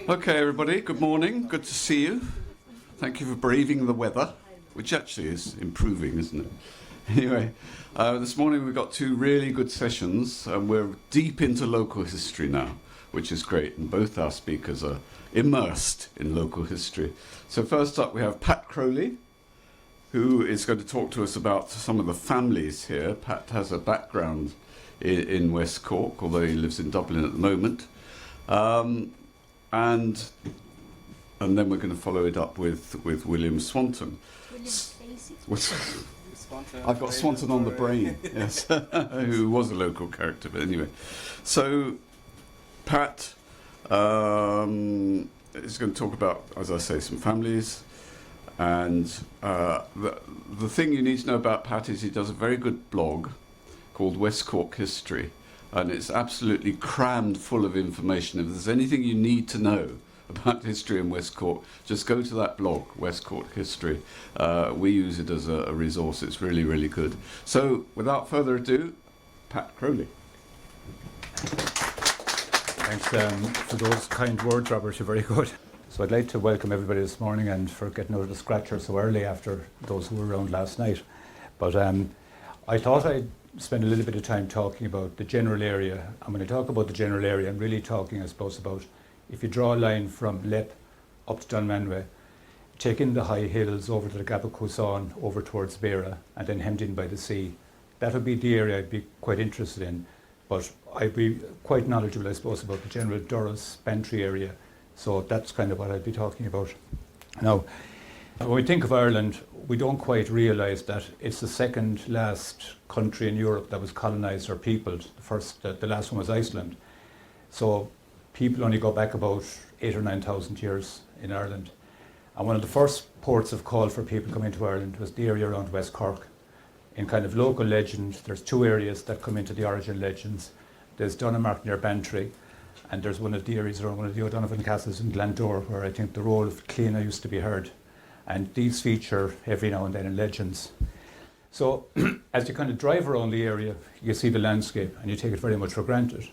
Okay, everybody, good morning. Good to see you. Thank you for braving the weather, which actually is improving, isn't it? Anyway, this morning we've got two really good sessions, and we're deep into local history now, which is great, and both our speakers are immersed in local history. So first up we have Pat Crowley, who is going to talk to us about some of the families here. Pat has a background in West Cork, although he lives in Dublin at the moment. And then we're going to follow it up with William Swanton. I've got Swanton on the brain, yes, who was a local character, but anyway. So Pat is going to talk about, as I say, some families. And the thing you need to know about Pat is he does a very good blog called West Cork History. And it's absolutely crammed full of information. If there's anything you need to know about history in West Cork, just go to that blog, West Cork History. We use it as a resource. It's really, really good. So, without further ado, Pat Crowley. Thanks for those kind words, Robert. You're very good. So I'd like to welcome everybody this morning, and for getting out of the scratcher so early after those who were around last night. But I thought I'd spend a little bit of time talking about the general area. And when I talk about the general area, I'm really talking, I suppose, about if you draw a line from Lep up to Dunmanway, take in the high hills over to the Gap of Cusawn, over towards Beara, and then hemmed in by the sea. That would be the area I'd be quite interested in. But I'd be quite knowledgeable, I suppose, about the general Durrus, Bantry area. So that's kind of what I'd be talking about. Now, when we think of Ireland, we don't quite realise that it's the second last country in Europe that was colonised or peopled. The last one was Iceland. So people only go back about 8,000 or 9,000 years in Ireland. And one of the first ports of call for people coming to Ireland was the area around West Cork. In kind of local legend, there's two areas that come into the origin legends. There's Donamark near Bantry, and there's one of the areas around one of the O'Donovan castles in Glandore, where I think the role of Cleena used to be heard. And these feature every now and then in legends. So as you kind of drive around the area, you see the landscape and you take it very much for granted.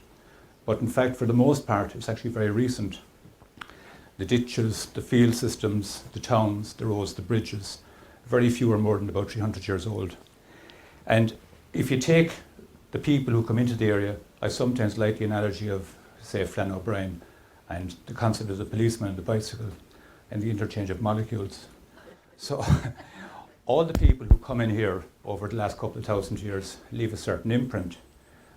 But in fact, for the most part, it's actually very recent. The ditches, the field systems, the towns, the roads, the bridges, very few are more than about 300 years old. And if you take the people who come into the area, I sometimes like the analogy of, say, Flann O'Brien and the concept of the policeman and the bicycle and the interchange of molecules. So all the people who come in here over the last couple of thousand years leave a certain imprint,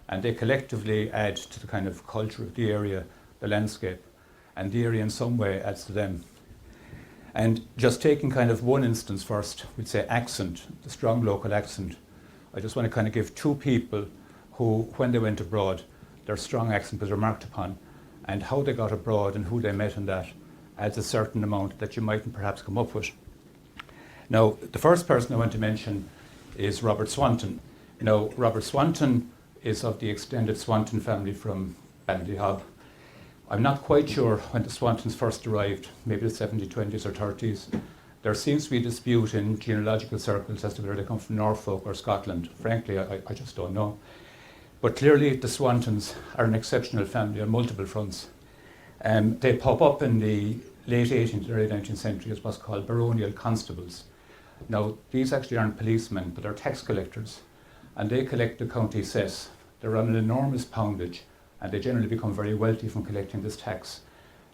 and they collectively add to the kind of culture of the area, the landscape, and the area in some way adds to them. And just taking kind of one instance first, we'd say accent, the strong local accent. I just want to kind of give two people who, when they went abroad, their strong accent was remarked upon, and how they got abroad and who they met in that adds a certain amount that you mightn't perhaps come up with. Now, the first person I want to mention is Robert Swanton. Now, Robert Swanton is of the extended Swanton family from Ballyhob. I'm not quite sure when the Swantons first arrived, maybe the 70s, 20s or 30s. There seems to be a dispute in genealogical circles as to whether they come from Norfolk or Scotland. Frankly, I just don't know. But clearly the Swantons are an exceptional family on multiple fronts. They pop up in the late 18th, early 19th century as what's called baronial constables. Now, these actually aren't policemen, but they're tax collectors, and they collect the county cess. They're on an enormous poundage, and they generally become very wealthy from collecting this tax.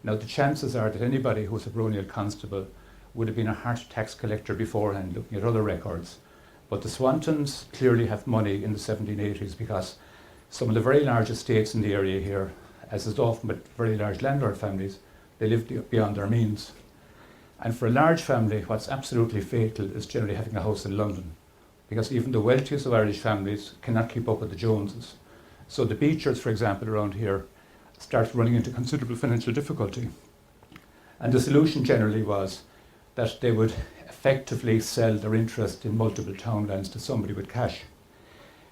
Now, the chances are that anybody who's a baronial constable would have been a heart tax collector beforehand, looking at other records. But the Swantons clearly have money in the 1780s because some of the very large estates in the area here, as is often with very large landlord families, they live beyond their means. And for a large family, what's absolutely fatal is generally having a house in London, because even the wealthiest of Irish families cannot keep up with the Joneses. So the Beechers, for example, around here, start running into considerable financial difficulty. And the solution generally was that they would effectively sell their interest in multiple townlands to somebody with cash.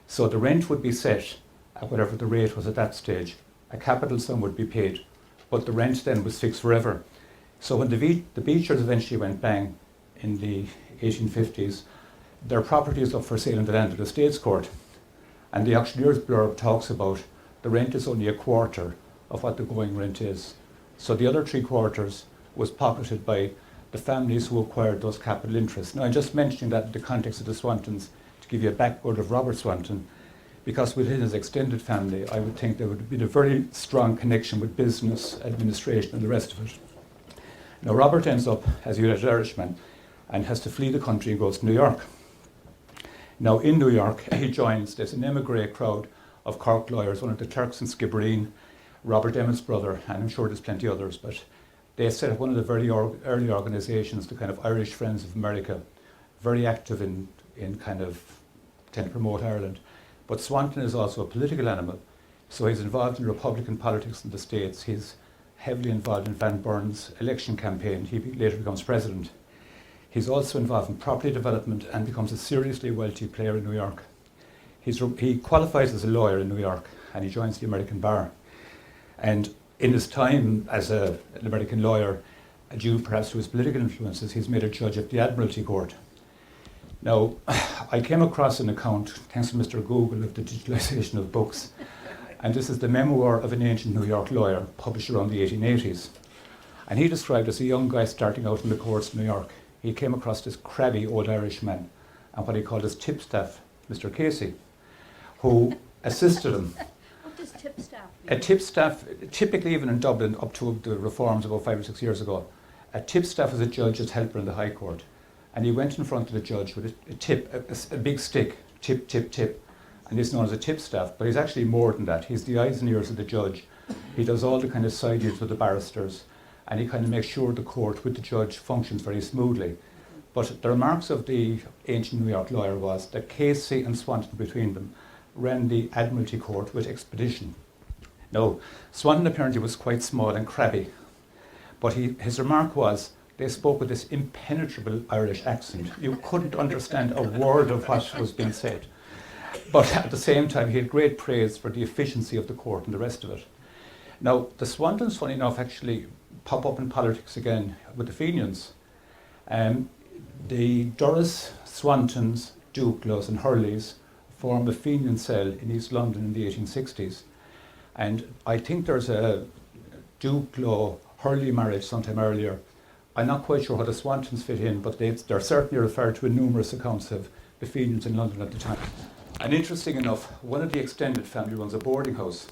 So the rent would be set at whatever the rate was at that stage. A capital sum would be paid, but the rent then was fixed forever. So when the Beechers eventually went bang in the 1850s, their property is up for sale in the Landed Estates Court. And the auctioneer's blurb talks about the rent is only a quarter of what the going rent is. So the other 3/4 was pocketed by the families who acquired those capital interests. Now, I'm just mentioning that in the context of the Swantons to give you a background of Robert Swanton, because within his extended family, I would think there would have been a very strong connection with business, administration, and the rest of it. Now, Robert ends up as a United Irishman and has to flee the country and goes to New York. Now, in New York, he joins, there's an emigre crowd of Cork lawyers, one of the clerks in Skibbereen, Robert Emmett's brother, and I'm sure there's plenty others, but they set up one of the very early organisations, the kind of Irish Friends of America, very active in kind of trying to promote Ireland. But Swanton is also a political animal, so he's involved in Republican politics in the States. He's heavily involved in Van Burns' election campaign. He later becomes president. He's also involved in property development and becomes a seriously wealthy player in New York. He qualifies as a lawyer in New York and he joins the American bar. And in his time as an American lawyer, due perhaps to his political influences, he's made a judge of the Admiralty Court. Now, I came across an account, thanks to Mr. Google, of the digitalization of books. And this is the memoir of an ancient New York lawyer, published around the 1880s. And he described as a young guy starting out in the courts of New York. He came across this crabby old Irishman, and what he called his tipstaff, Mr. Casey, who assisted him. What does tipstaff mean? A tipstaff, typically even in Dublin, up to the reforms about 5 or 6 years ago, a tipstaff was a judge's helper in the High Court. And he went in front of the judge with a tip, a big stick, tip, tip, tip. And he's known as a tipstaff, but he's actually more than that. He's the eyes and ears of the judge. He does all the kind of side deals with the barristers, and he kind of makes sure the court with the judge functions very smoothly. But the remarks of the ancient New York lawyer was that Casey and Swanton between them ran the Admiralty Court with expedition. Now, Swanton apparently was quite small and crabby, but his remark was they spoke with this impenetrable Irish accent. You couldn't understand a word of what was being said. But at the same time, he had great praise for the efficiency of the court and the rest of it. Now, the Swantons, funny enough, actually pop up in politics again with the Fenians. The Durrus, Swantons, Duclos and Hurleys formed a Fenian cell in East London in the 1860s. And I think there's a Duclo-Hurley marriage sometime earlier. I'm not quite sure how the Swantons fit in, but they're certainly referred to in numerous accounts of the Fenians in London at the time. And interesting enough, one of the extended family runs a boarding house,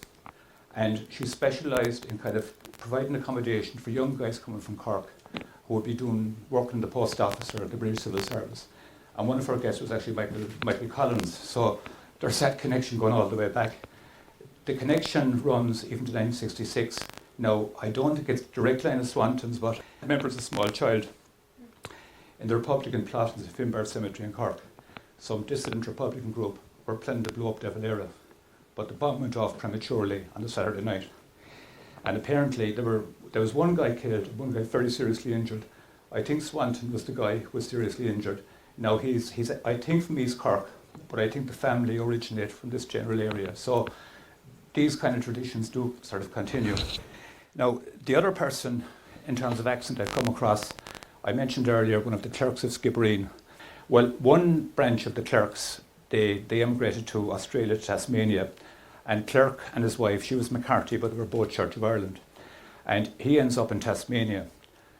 and she specialised in kind of providing accommodation for young guys coming from Cork who would be doing work in the post office or the British Civil Service. And one of her guests was actually Michael Collins, so there's that connection going all the way back. The connection runs even to 1966. Now, I don't think it's direct line of Swantons, but I remember as a small child in the Republican plot in the Finbar Cemetery in Cork, some dissident Republican group were planning to blow up De Valera, but the bomb went off prematurely on a Saturday night. And apparently there was one guy killed, one guy very seriously injured. I think Swanton was the guy who was seriously injured. Now he's I think from East Cork, but I think the family originate from this general area. So these kind of traditions do sort of continue. Now the other person in terms of accent I've come across, I mentioned earlier one of the clerks of Skibbereen. Well, one branch of the clerks, they emigrated to Australia, to Tasmania, and Clerk and his wife, she was McCarthy, but they were both Church of Ireland. And he ends up in Tasmania.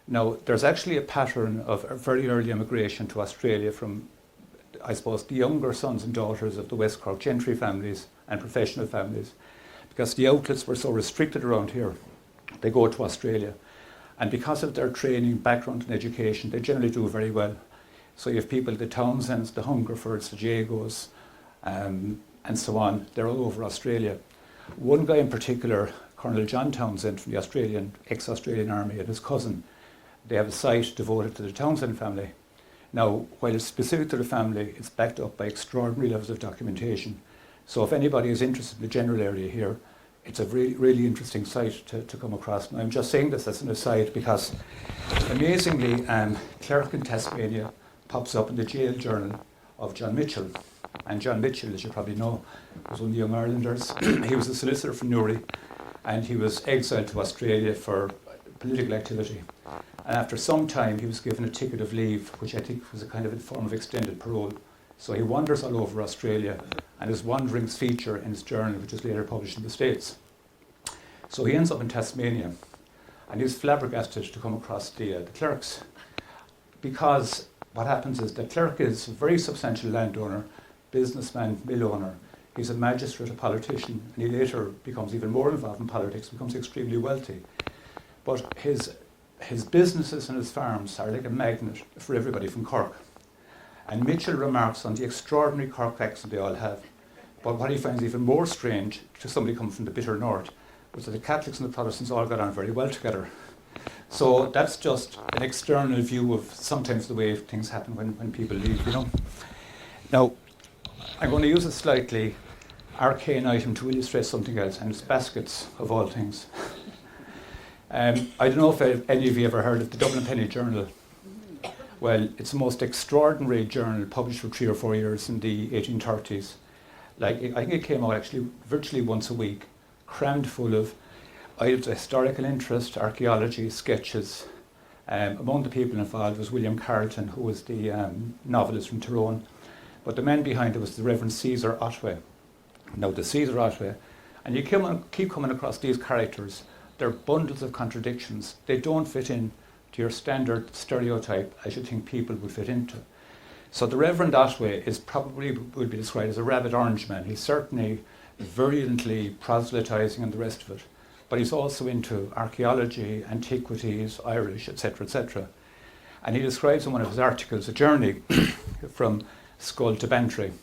Now, there's actually a pattern of a very early immigration to Australia from, I suppose, the younger sons and daughters of the West Cork gentry families and professional families, because the outlets were so restricted around here. They go to Australia. And because of their training, background and education, they generally do very well. So you have people, the Townsends, the Hungerfords, the Jagos, and so on. They're all over Australia. One guy in particular, Colonel John Townsend from the ex-Australian Army, and his cousin, they have a site devoted to the Townsend family. Now, while it's specific to the family, it's backed up by extraordinary levels of documentation. So if anybody is interested in the general area here, it's a really, really interesting site to come across. And I'm just saying this as an aside because, amazingly, Clerk in Tasmania pops up in the jail journal of John Mitchell. And John Mitchell, as you probably know, was one of the Young Irelanders. He was a solicitor from Newry, and he was exiled to Australia for political activity. And after some time, he was given a ticket of leave, which I think was a kind of a form of extended parole. So he wanders all over Australia, and his wanderings feature in his journal, which is later published in the States. So he ends up in Tasmania. and he's flabbergasted to come across the clerks, because what happens is the clerk is a very substantial landowner, businessman, mill owner. He's a magistrate, a politician, and he later becomes even more involved in politics, becomes extremely wealthy. But his businesses and his farms are like a magnet for everybody from Cork. And Mitchell remarks on the extraordinary Cork accent they all have. But what he finds even more strange to somebody coming from the bitter north was that the Catholics and the Protestants all got on very well together. So that's just an external view of sometimes the way things happen when people leave, you know. Now, I'm going to use a slightly arcane item to illustrate something else, and it's baskets, of all things. I don't know if any of you ever heard of the Dublin Penny Journal. Well, it's the most extraordinary journal published for 3 or 4 years in the 1830s. Like, I think it came out actually virtually once a week, crammed full of items of historical interest, archaeology, sketches. Among the people involved was William Carleton, who was the novelist from Tyrone. But the man behind it was the Reverend Caesar Otway. Now, the Caesar Otway, and you keep coming across these characters, they're bundles of contradictions. They don't fit in to your standard stereotype as you think people would fit into. So the Reverend Otway is probably would be described as a rabbit orange man. He's certainly virulently proselytizing and the rest of it. But he's also into archaeology, antiquities, Irish, etc., etc. And he describes in one of his articles a journey from Skull to Bantry.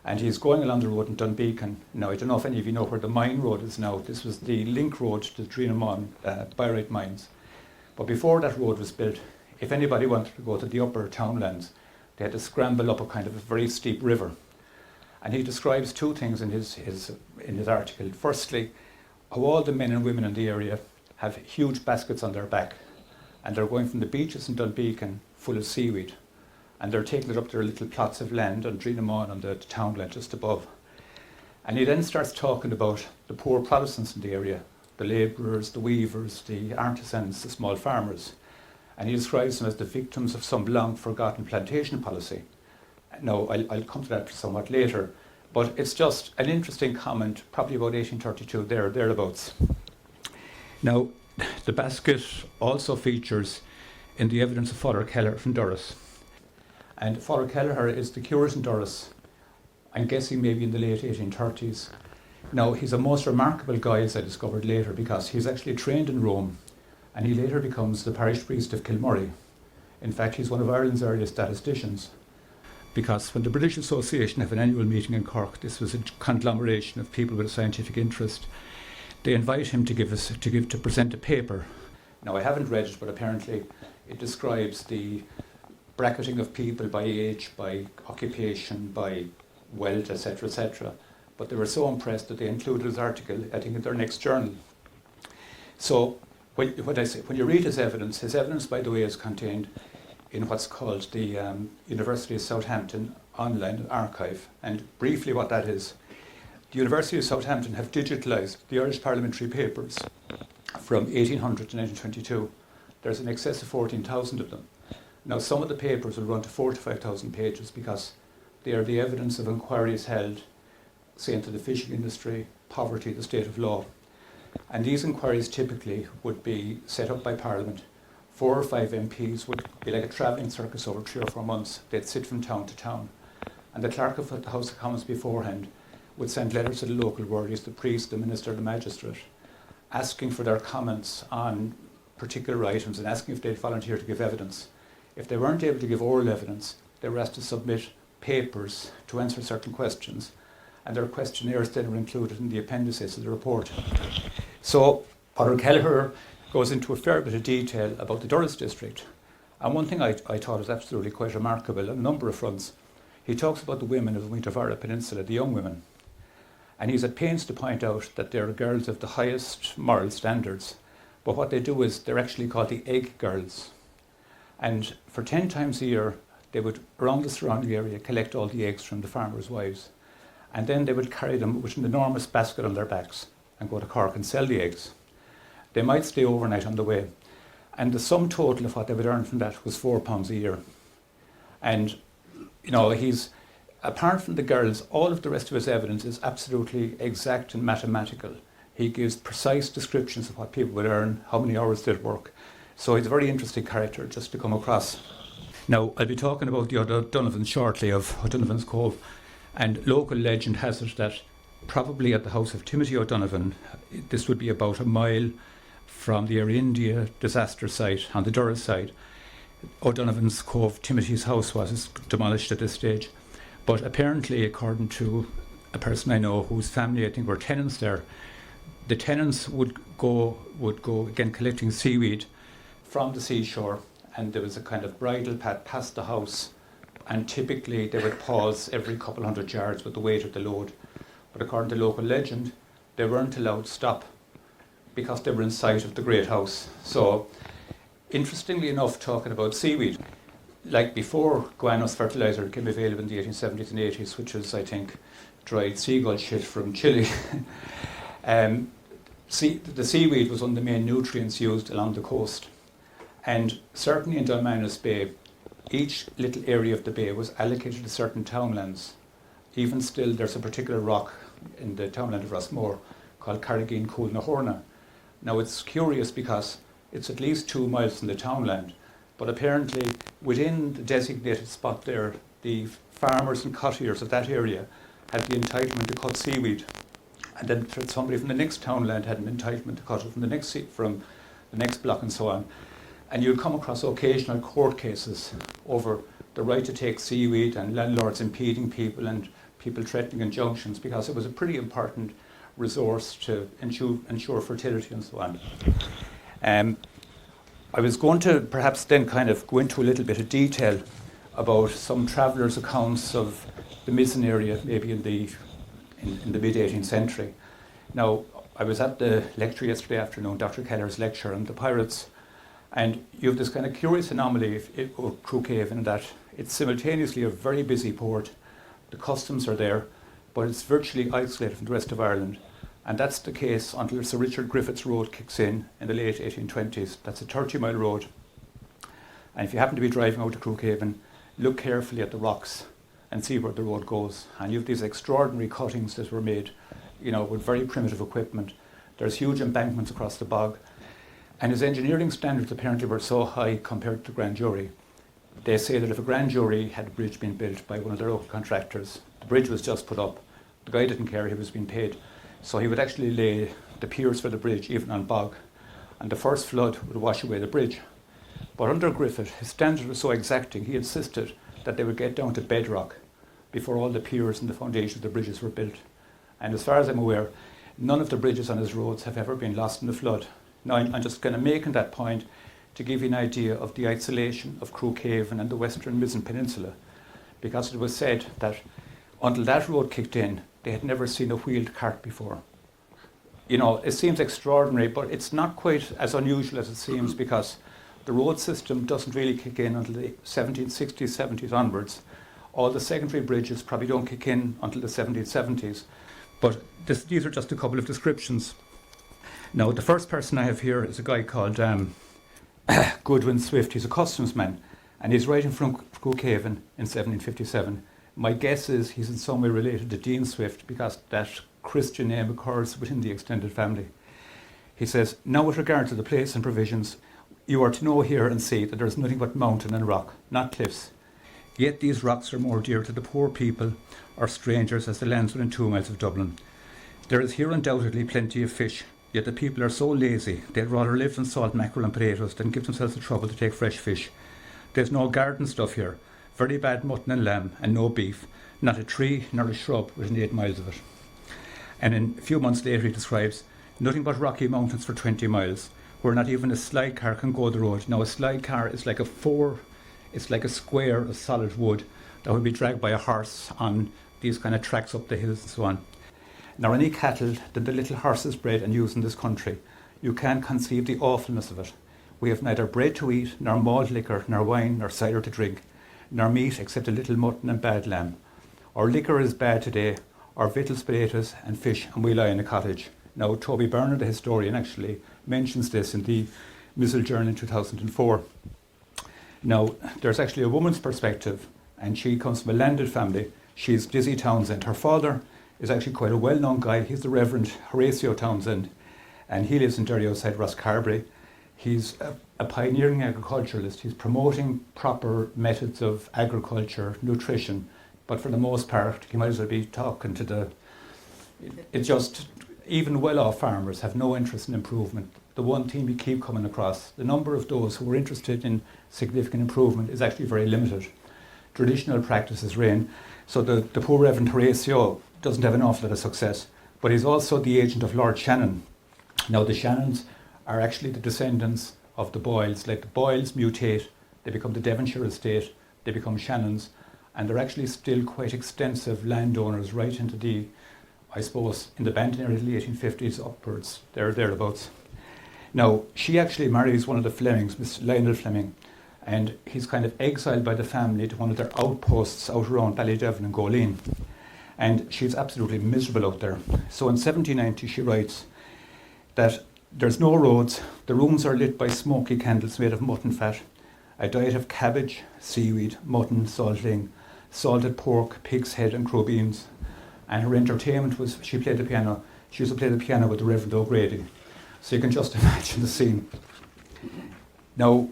And he's going along the road in Dunbeacon. Now, I don't know if any of you know where the mine road is now. This was the link road to the Dreenamon Byrite mines. But before that road was built, if anybody wanted to go to the upper townlands, they had to scramble up a kind of a very steep river. And he describes two things in his article. Firstly, how all the men and women in the area have huge baskets on their back, and they're going from the beaches in Dunbeacon full of seaweed, and they're taking it up their little plots of land on Dreenamon on the townland just above. And he then starts talking about the poor Protestants in the area, the labourers, the weavers, the artisans, the small farmers. And he describes them as the victims of some long forgotten plantation policy. Now, I'll come to that somewhat later, but it's just an interesting comment, probably about 1832, thereabouts. Now, the basket also features in the evidence of Father Kelleher from Durrus. And Father Kelleher is the curate in Durrus, I'm guessing maybe in the late 1830s. Now, he's a most remarkable guy, as I discovered later, because he's actually trained in Rome, and he later becomes the parish priest of Kilmurray. In fact, he's one of Ireland's earliest statisticians. Because when the British Association have an annual meeting in Cork, this was a conglomeration of people with a scientific interest, they invite him to present a paper. Now, I haven't read it, but apparently it describes the bracketing of people by age, by occupation, by wealth, etc., etc. But they were so impressed that they included his article, I think, in their next journal. So, when you read his evidence, by the way, is contained in what's called the University of Southampton online archive. And briefly what that is, the University of Southampton have digitalised the Irish parliamentary papers from 1800 to 1922. There's in excess of 14,000 of them. Now, some of the papers will run to 4,000 to 5,000 pages because they are the evidence of inquiries held, say, into the fishing industry, poverty, the state of law. And these inquiries typically would be set up by Parliament. 4 or 5 MPs would be like a travelling circus over 3 or 4 months. They'd sit from town to town. And the clerk of the House of Commons beforehand would send letters to the local worthies, the priest, the minister, the magistrate, asking for their comments on particular items and asking if they'd volunteer to give evidence. If they weren't able to give oral evidence, they were asked to submit papers to answer certain questions, and their questionnaires then were included in the appendices of the report. So Father Kelleher goes into a fair bit of detail about the Durrus district. And one thing I thought was absolutely quite remarkable on a number of fronts. He talks about the women of the Muintervara Peninsula, the young women. And he's at pains to point out that they're girls of the highest moral standards. But what they do is they're actually called the egg girls. And for 10 times a year, they would, around the surrounding area, collect all the eggs from the farmers' wives. And then they would carry them with an enormous basket on their backs and go to Cork and sell the eggs. They might stay overnight on the way. And the sum total of what they would earn from that was £4 a year. And, you know, apart from the girls, all of the rest of his evidence is absolutely exact and mathematical. He gives precise descriptions of what people would earn, how many hours they'd work. So he's a very interesting character just to come across. Now, I'll be talking about the O'Donovan shortly, of O'Donovan's Cove, and local legend has it that probably at the house of Timothy O'Donovan, this would be about a mile from the Air India disaster site on the Durrus side. O'Donovan's Cove, Timothy's house, was demolished at this stage. But apparently, according to a person I know whose family I think were tenants there, the tenants would go again collecting seaweed from the seashore, and there was a kind of bridle path past the house, and typically they would pause every couple hundred yards with the weight of the load. But according to local legend, they weren't allowed to stop because they were in sight of the great house. So, interestingly enough, talking about seaweed, like before guanos fertilizer became available in the 1870s and 80s, which was, I think, dried seagull shit from Chile, the seaweed was one of the main nutrients used along the coast. And certainly in Dalmanus Bay, each little area of the bay was allocated to certain townlands. Even still, there's a particular rock in the townland of Rossmore called Carrigeen Cool Nahorna. Now it's curious because it's at least 2 miles from the townland, but apparently within the designated spot there, the farmers and cottiers of that area had the entitlement to cut seaweed, and then somebody from the next townland had an entitlement to cut it from the next block and so on. And you'll come across occasional court cases over the right to take seaweed and landlords impeding people and people threatening injunctions, because it was a pretty important resource to ensure fertility and so on. I was going to perhaps then kind of go into a little bit of detail about some travellers' accounts of the Mizzen area, maybe in the mid-18th century. Now, I was at the lecture yesterday afternoon, Dr. Keller's lecture on the pirates, and you have this kind of curious anomaly of Crewcave in that it's simultaneously a very busy port, the customs are there, but it's virtually isolated from the rest of Ireland. And that's the case until Sir Richard Griffith's Road kicks in the late 1820s. That's a 30-mile road. And if you happen to be driving out to Crewcaven, look carefully at the rocks and see where the road goes. And you have these extraordinary cuttings that were made, with very primitive equipment. There's huge embankments across the bog. And his engineering standards apparently were so high compared to the grand jury. They say that if a grand jury had a bridge being built by one of their local contractors, the bridge was just put up, the guy didn't care, he was being paid. So he would actually lay the piers for the bridge even on bog, and the first flood would wash away the bridge. But under Griffith, his standards were so exacting, he insisted that they would get down to bedrock before all the piers and the foundations of the bridges were built. And as far as I'm aware, none of the bridges on his roads have ever been lost in the flood. Now, I'm just kind of making that point to give you an idea of the isolation of Crewcaven and the western Mizzen Peninsula, because it was said that until that road kicked in, they had never seen a wheeled cart before. It seems extraordinary, but it's not quite as unusual as it seems, because the road system doesn't really kick in until the 1760s, 70s onwards. All the secondary bridges probably don't kick in until the 1770s. But these are just a couple of descriptions. Now, the first person I have here is a guy called Goodwin Swift. He's a customs man, and he's writing from Crewcaven in 1757. My guess is he's in some way related to Dean Swift, because that Christian name occurs within the extended family. He says, "Now with regard to the place and provisions, you are to know, hear and see that there is nothing but mountain and rock, not cliffs. Yet these rocks are more dear to the poor people or strangers as the lands within 2 miles of Dublin. There is here undoubtedly plenty of fish, yet the people are so lazy they'd rather live on salt mackerel and potatoes than give themselves the trouble to take fresh fish. There's no garden stuff here, very bad mutton and lamb, and no beef, not a tree nor a shrub within 8 miles of it." And then a few months later he describes nothing but rocky mountains for 20 miles, where not even a slide car can go the road. Now, a slide car is like a square of solid wood that would be dragged by a horse on these kind of tracks up the hills and so on. Nor any cattle that the little horses bred and use in this country. You can't conceive the awfulness of it. We have neither bread to eat, nor malt liquor, nor wine, nor cider to drink, nor meat except a little mutton and bad lamb. Our liquor is bad today, our victuals, potatoes and fish, and we lie in a cottage." Now, Toby Byrne, the historian, actually mentions this in the Missile Journal in 2004. Now, there's actually a woman's perspective, and she comes from a landed family. She's Dizzy Townsend. Her father is actually quite a well-known guy. He's the Reverend Horatio Townsend, and he lives in Derry outside Rosscarbery. He's a pioneering agriculturalist. He's promoting proper methods of agriculture, nutrition, but for the most part, he might as well be talking to it's just, even well-off farmers have no interest in improvement. The one thing we keep coming across, the number of those who are interested in significant improvement is actually very limited. Traditional practices reign, so the poor Reverend Horatio doesn't have an awful lot of success, but he's also the agent of Lord Shannon. Now the Shannons are actually the descendants of the Boyles. Like the Boyles mutate, they become the Devonshire estate, they become Shannons, and they're actually still quite extensive landowners right into the, I suppose, in the Banton area, the 1850s upwards, thereabouts. Now, she actually marries one of the Flemings, Mr. Lionel Fleming, and he's kind of exiled by the family to one of their outposts out around Ballydevon and Goleen. And she's absolutely miserable out there. So in 1790 she writes that there's no roads, the rooms are lit by smoky candles made of mutton fat, a diet of cabbage, seaweed, mutton, salting, salted pork, pig's head and crow beans. And her entertainment was, she played the piano. She used to play the piano with the Reverend O'Grady. So you can just imagine the scene. Now,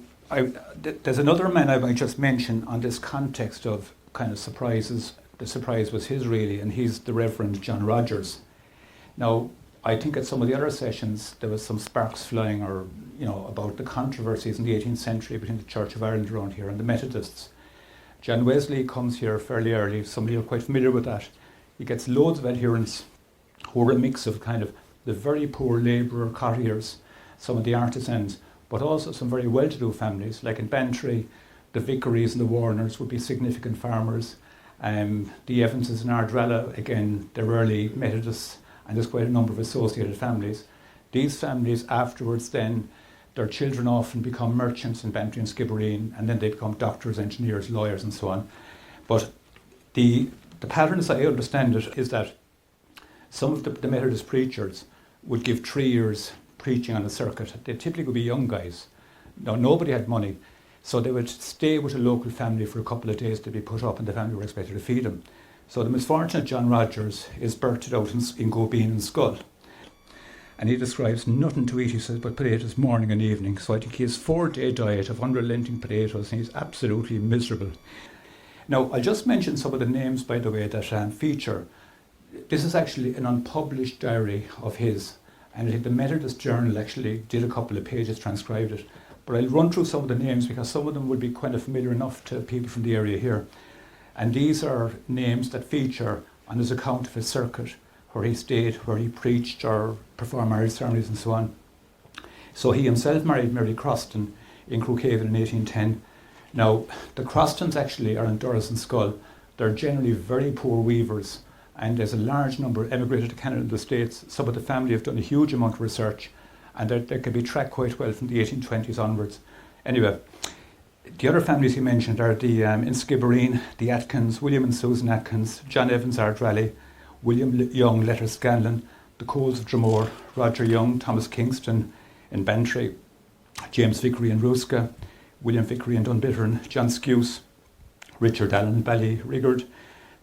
there's another man I might just mention on this context of kind of surprises. The surprise was his really, and he's the Reverend John Rogers. Now, I think at some of the other sessions there was some sparks flying, or about the controversies in the 18th century between the Church of Ireland around here and the Methodists. John Wesley comes here fairly early. Somebody who are quite familiar with that. He gets loads of adherents who are a mix of kind of the very poor labourer cottiers, some of the artisans, but also some very well-to-do families. Like in Bantry, the Vickeries and the Warners would be significant farmers. The Evanses and Ardralla, again, they're early Methodists, and there's quite a number of associated families. These families afterwards then, their children often become merchants in Bantry and Skibbereen, and then they become doctors, engineers, lawyers and so on. But the pattern, as I understand it, is that some of the Methodist preachers would give 3 years preaching on the circuit. They typically would be young guys. Now, nobody had money, so they would stay with a local family for a couple of days to be put up, and the family were expected to feed them. So the misfortunate John Rogers is birthed out in Gobeen and Skull. And he describes nothing to eat, he says, but potatoes morning and evening. So I think he has 4-day diet of unrelenting potatoes, and he's absolutely miserable. Now, I'll just mention some of the names, by the way, that feature. This is actually an unpublished diary of his, and I think the Methodist Journal actually did a couple of pages, transcribed it. But I'll run through some of the names because some of them will be kind of familiar enough to people from the area here. And these are names that feature on his account of his circuit, where he stayed, where he preached or performed marriage ceremonies and so on. So he himself married Mary Croston in Crookhaven in 1810. Now, the Crostons actually are in Durrus and Skull. They're generally very poor weavers, and there's a large number emigrated to Canada and the States. Some of the family have done a huge amount of research, and they can be tracked quite well from the 1820s onwards. Anyway, the other families he mentioned are the in Skibbereen, the Atkins, William and Susan Atkins, John Evans Ardrally, William Young Letter Scanlon, the Coles of Dromore, Roger Young, Thomas Kingston in Bantry, James Vickery in Ruska, William Vickery in Dunbittern, John Skuse, Richard Allen in Ballyrigard,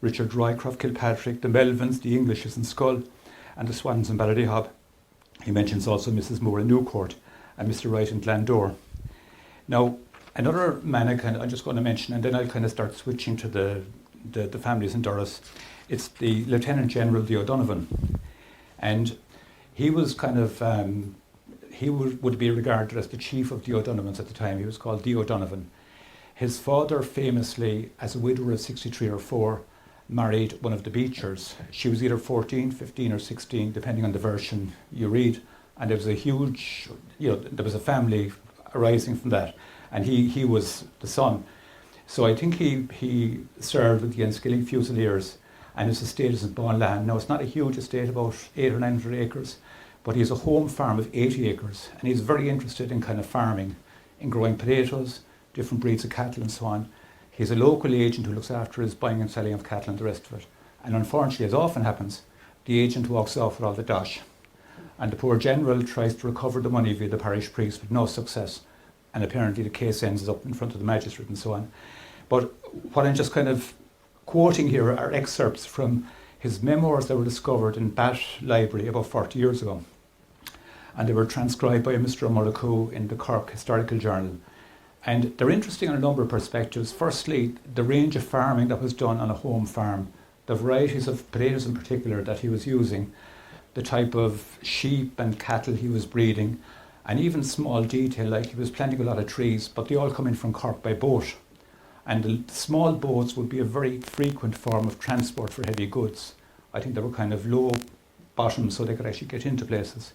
Richard Roycroft Kilpatrick, the Melvins, the Englishes in Skull, and the Swans in Ballydehob. He mentions also Mrs. Moore in Newcourt and Mr. Wright in Glandore. Now, another man I'm just going to mention, and then I'll kind of start switching to the families in Durrus. It's the Lieutenant General the O'Donovan, and he was kind of he would be regarded as the chief of the O'Donovans at the time. He was called the O'Donovan. His father famously, as a widower of 63 or 4, married one of the Beechers. She was either 14, 15 or 16, depending on the version you read. And there was a huge, there was a family arising from that. And he was the son. So I think he served with the Enskilling Fusiliers, and his estate is in Bonland. Now, it's not a huge estate, about 800 or 900 acres, but he has a home farm of 80 acres. And he's very interested in kind of farming, in growing potatoes, different breeds of cattle and so on. He's a local agent who looks after his buying and selling of cattle and the rest of it. And unfortunately, as often happens, the agent walks off with all the dosh. And the poor general tries to recover the money via the parish priest with no success. And apparently the case ends up in front of the magistrate and so on. But what I'm just kind of quoting here are excerpts from his memoirs that were discovered in Bat Library about 40 years ago. And they were transcribed by Mr. Mullicu in the Cork Historical Journal. And they're interesting on a number of perspectives. Firstly, the range of farming that was done on a home farm, the varieties of potatoes in particular that he was using, the type of sheep and cattle he was breeding, and even small detail like he was planting a lot of trees, but they all come in from Cork by boat. And the small boats would be a very frequent form of transport for heavy goods. I think they were kind of low bottom so they could actually get into places.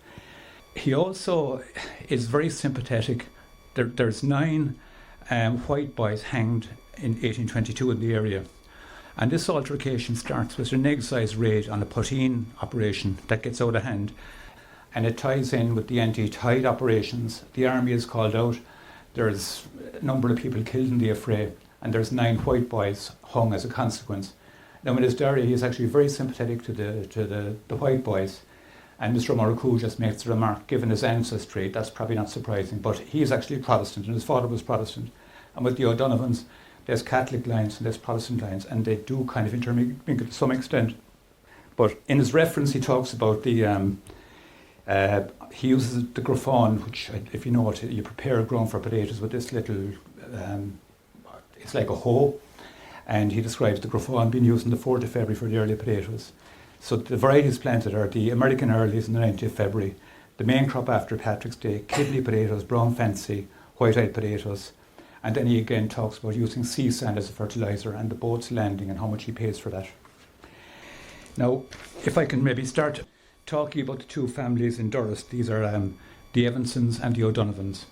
He also is very sympathetic. There's 9 white boys hanged in 1822 in the area. And this altercation starts with an egg-sized raid on a poteen operation that gets out of hand. And it ties in with the anti-tide operations. The army is called out. There's a number of people killed in the affray. And there's 9 white boys hung as a consequence. Now in his diary, he's actually very sympathetic to the white boys. And Mr. Mullicu just makes the remark, given his ancestry, that's probably not surprising, but he's actually Protestant and his father was Protestant. And with the O'Donovans, there's Catholic lines and there's Protestant lines, and they do kind of intermingle to some extent. But in his reference, he talks about the, he uses the graffon, which, if you know it, you prepare a ground for potatoes with this little, it's like a hoe, and he describes the graffon being used on the 4th of February for the early potatoes. So the varieties planted are the American earlies on the 19th of February, the main crop after Patrick's Day, kidney potatoes, brown fancy, white-eyed potatoes, and then he again talks about using sea sand as a fertiliser and the boat's landing and how much he pays for that. Now, if I can maybe start talking about the 2 families in Durrus, these are the Evansons and the O'Donovans.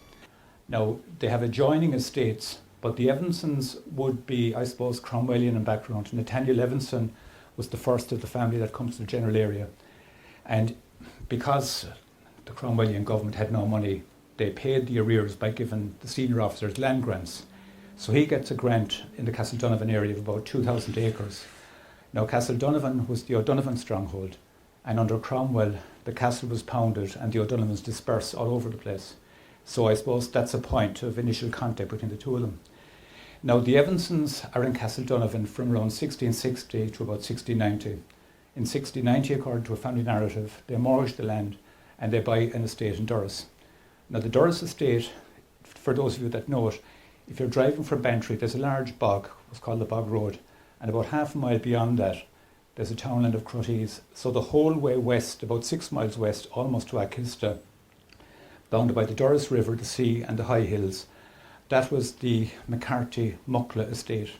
Now, they have adjoining estates, but the Evansons would be, I suppose, Cromwellian in background. Nathaniel Evanson was the first of the family that comes to the general area. And because the Cromwellian government had no money, they paid the arrears by giving the senior officers land grants. So he gets a grant in the Castledonovan area of about 2,000 acres. Now Castledonovan was the O'Donovan stronghold, and under Cromwell the castle was pounded and the O'Donovans dispersed all over the place. So I suppose that's a point of initial contact between the 2 of them. Now the Evansons are in Castledonovan from around 1660 to about 1690. In 1690, according to a family narrative, they mortgage the land and they buy an estate in Durrus. Now the Durrus estate, for those of you that know it, if you're driving from Bantry, there's a large bog, what's called the Bog Road, and about half a mile beyond that, there's a townland of Crotties. So the whole way west, about 6 miles west, almost to Akista, bounded by the Durrus River, the sea and the high hills, that was the McCarthy-Muckla estate.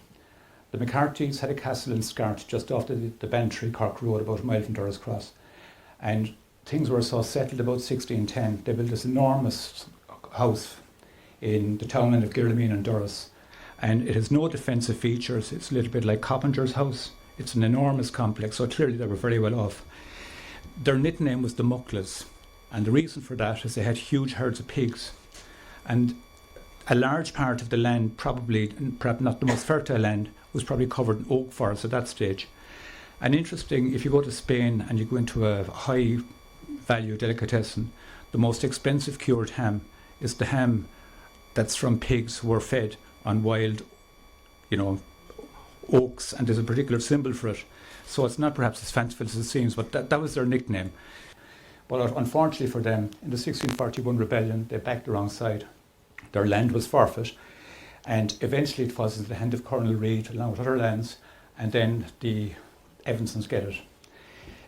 The McCarthys had a castle in Scart just off the Bantry Cork Road, about a mile from Durrus Cross. And things were so settled about 1610. They built this enormous house in the townland of Girlameen and Durrus. And it has no defensive features. It's a little bit like Coppinger's house. It's an enormous complex, so clearly they were very well off. Their nickname was the Mucklas. And the reason for that is they had huge herds of pigs. And a large part of the land, perhaps not the most fertile land, was probably covered in oak forest at that stage. And interesting, if you go to Spain and you go into a high value delicatessen, the most expensive cured ham is the ham that's from pigs who were fed on wild, oaks, and there's a particular symbol for it. So it's not perhaps as fanciful as it seems, but that was their nickname. But unfortunately for them, in the 1641 rebellion, they backed the wrong side. Their land was forfeit, and eventually it was in the hand of Colonel Reid along with other lands, and then the Evansons get it.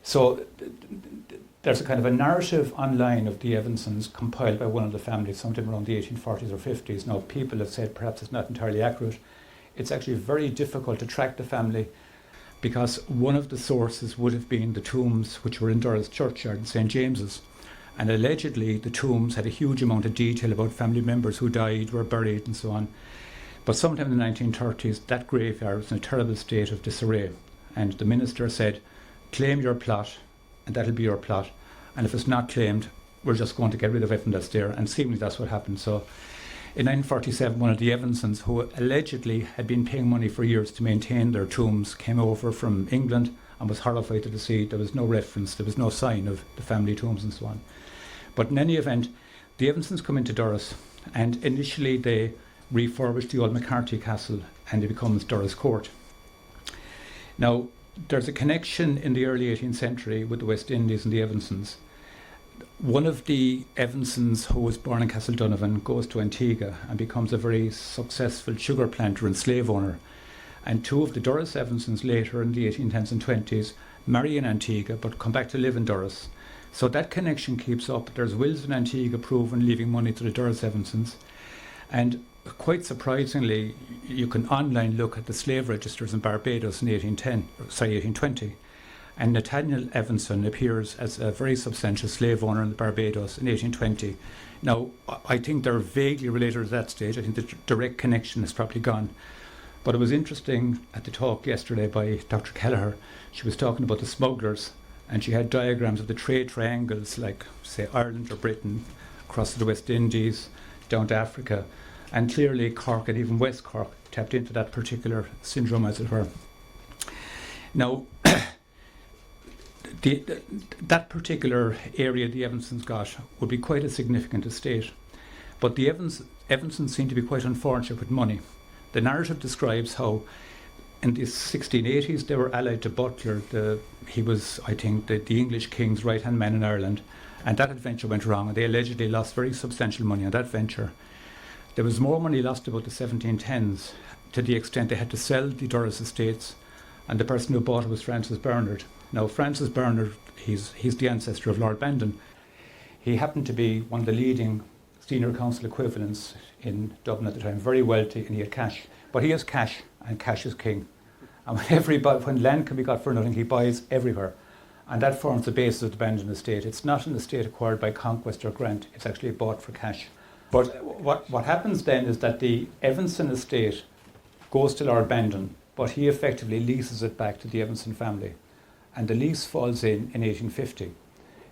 So there's a kind of a narrative online of the Evansons compiled by one of the families sometime around the 1840s or 50s. Now people have said perhaps it's not entirely accurate. It's actually very difficult to track the family because one of the sources would have been the tombs which were in Durrus churchyard in St. James's. And allegedly the tombs had a huge amount of detail about family members who died, were buried and so on. But sometime in the 1930s, that graveyard was in a terrible state of disarray. And the minister said, claim your plot, and that'll be your plot. And if it's not claimed, we're just going to get rid of everything that's there. And seemingly that's what happened. So in 1947, one of the Evansons, who allegedly had been paying money for years to maintain their tombs, came over from England and was horrified to see there was no reference, there was no sign of the family tombs and so on. But in any event, the Evansons come into Durrus, and initially they refurbish the old McCarthy Castle and it becomes Durrus Court. Now, there's a connection in the early 18th century with the West Indies and the Evansons. One of the Evansons, who was born in Castletonovan, goes to Antigua and becomes a very successful sugar planter and slave owner. And two of the Durrus Evansons later in the 1810s and 20s marry in Antigua but come back to live in Durrus. So that connection keeps up. There's wills in Antigua proven leaving money to the Durrus Evansons. And quite surprisingly, you can online look at the slave registers in Barbados in 1820. And Nathaniel Evanson appears as a very substantial slave owner in Barbados in 1820. Now, I think they're vaguely related at that stage. I think the direct connection is probably gone. But it was interesting at the talk yesterday by Dr. Kelleher. She was talking about the smugglers, and she had diagrams of the trade triangles, like, say, Ireland or Britain, across the West Indies, down to Africa. And clearly Cork and even West Cork tapped into that particular syndrome, as it were. Now, that particular area the Evansons got would be quite a significant estate. But the Evansons seem to be quite unfortunate with money. The narrative describes how in the 1680s they were allied to Butler. He was, I think, the English king's right-hand man in Ireland. And that adventure went wrong, and they allegedly lost very substantial money on that venture. There was more money lost about the 1710s, to the extent they had to sell the Durrus estates, and the person who bought it was Francis Bernard. Now, Francis Bernard, he's the ancestor of Lord Bandon. He happened to be one of the leading senior council equivalents in Dublin at the time, very wealthy, and he had cash. But he has cash, and cash is king. And when land can be got for nothing, he buys everywhere. And that forms the basis of the Bandon estate. It's not an estate acquired by conquest or grant, it's actually bought for cash. But what happens then is that the Evanson estate goes to Lord Bandon, but he effectively leases it back to the Evanson family. And the lease falls in 1850.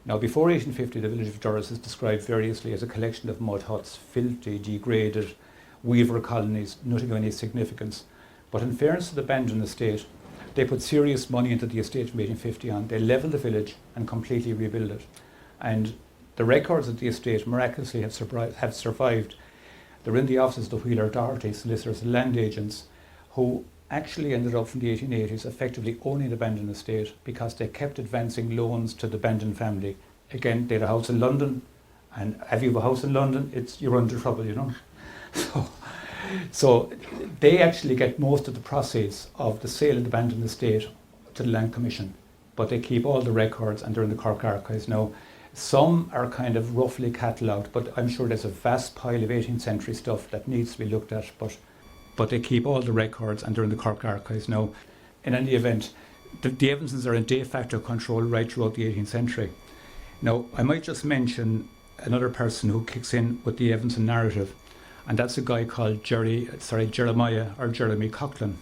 Now, before 1850, the village of Durrus is described variously as a collection of mud huts, filthy, degraded, weaver colonies, nothing of any significance. But in fairness to the Bandon estate, they put serious money into the estate from 1850 on. They levelled the village and completely rebuilt it. And the records of the estate miraculously have survived. They're in the offices of the Wheeler Doherty solicitors and land agents, who actually ended up from the 1880s effectively owning the Bandon estate because they kept advancing loans to the Bandon family. Again, they had a house in London, and if you have a house in London, you're under trouble, you know. So they actually get most of the proceeds of the sale of the Bandon estate to the Land Commission, but they keep all the records and they're in the Cork Archives now. Some are kind of roughly catalogued, but I'm sure there's a vast pile of 18th century stuff that needs to be looked at, but they keep all the records and they're in the Cork Archives now. In any event, the Evansons are in de facto control right throughout the 18th century. Now, I might just mention another person who kicks in with the Evanson narrative, and that's a guy called Jeremiah or Jeremy Coughlin.